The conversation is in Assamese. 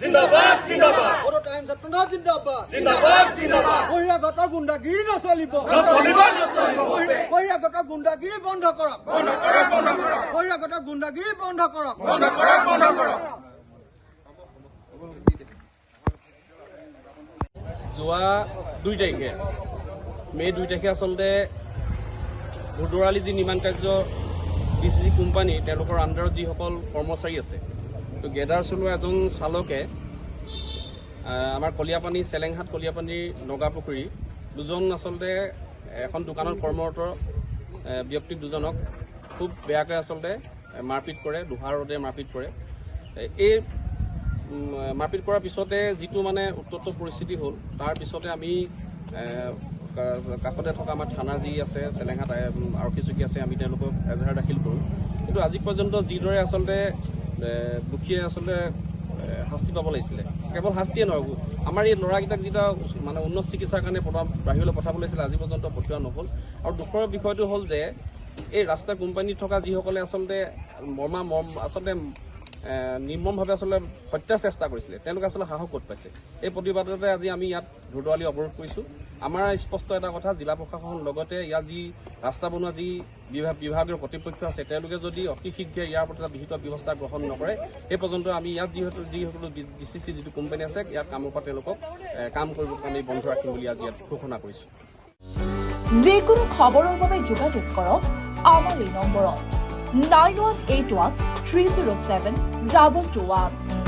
জিন্দাবাদ জিন্দাবাদ বড় টাইম ছাত্ৰৰা জিন্দাবাদ জিন্দাবাদ জিন্দাবাদ বহিৰাগত গুন্ডাগিৰি নচলিব বহিৰাগত গুন্ডাগিৰি বন্ধ কৰক বহিৰাগত গুন্ডাগিৰি বন্ধ কৰক যোৱা 2 তাৰিখে মে' 2 তাৰিখে আচলতে ভোদৰালি যি নিৰ্মাণ কাৰ্য ডিচিচি কোম্পানী তেওঁলোকৰ আণ্ডাৰত যিসকল কৰ্মচাৰী আছে তো গেডাৰ চলোৱা এজন চালকে আমাৰ কলিয়াপানী চেলেংহাট কলিয়াপানীৰ নগাপুখুৰী দুজন আচলতে এখন দোকানত কৰ্মৰত ব্যক্তি দুজনক খুব বেয়াকৈ আচলতে মাৰপিট কৰে লোহাৰ ৰডে মাৰপিট কৰে এই মাৰপিট কৰাৰ পিছতে যিটো মানে উত্তপ্ত পৰিস্থিতি হ'ল তাৰ পিছতে আমি কাষতে থকা আমাৰ থানা যি আছে চেলেংহাট আৰক্ষী চকী আছে আমি তেওঁলোকক এজাহাৰ দাখিল কৰোঁ কিন্তু আজি পৰ্যন্ত যিদৰে আচলতে দুখীয়ে আচলতে শাস্তি পাব লাগিছিলে কেৱল শাস্তিয়ে নহয় আমাৰ এই ল'ৰাকেইটাক যেতিয়া মানে উন্নত চিকিৎসাৰ কাৰণে বাহিৰলৈ পঠাব লাগিছিলে আজি পৰ্যন্ত পঠিওৱা নহ'ল আৰু দুখৰ বিষয়টো হ'ল যে এই ৰাস্তা কোম্পানীত থকা যিসকলে আচলতে আচলতে নিৰ্মমভাৱে আচলতে হত্যাৰ চেষ্টা কৰিছিলে তেওঁলোকে আচলতে সাহস ক'ত পাইছে এই প্ৰতিবাদতে আজি আমি ইয়াত ভোদৰালি অৱৰোধ কৰিছোঁ আমাৰ স্পষ্ট এটা কথা জিলা প্ৰশাসন লগতে ইয়াত যি ৰাস্তা বনোৱা যি বিভাগীয় কৰ্তৃপক্ষ আছে তেওঁলোকে যদি অতি শীঘ্ৰে ইয়াৰ প্ৰতি এটা বিহিত ব্যৱস্থা গ্ৰহণ নকৰে এই পৰ্যন্ত আমি ইয়াত যিসকল ডিচিচি যিটো কোম্পানী আছে ইয়াত কামৰ পৰা তেওঁলোকক কাম কৰিব আমি বন্ধ ৰাখিম বুলি আজি ইয়াত ঘোষণা কৰিছোঁ যিকোনো খবৰৰ বাবে যোগাযোগ কৰক আমাৰ এই নম্বৰত 9181 307 221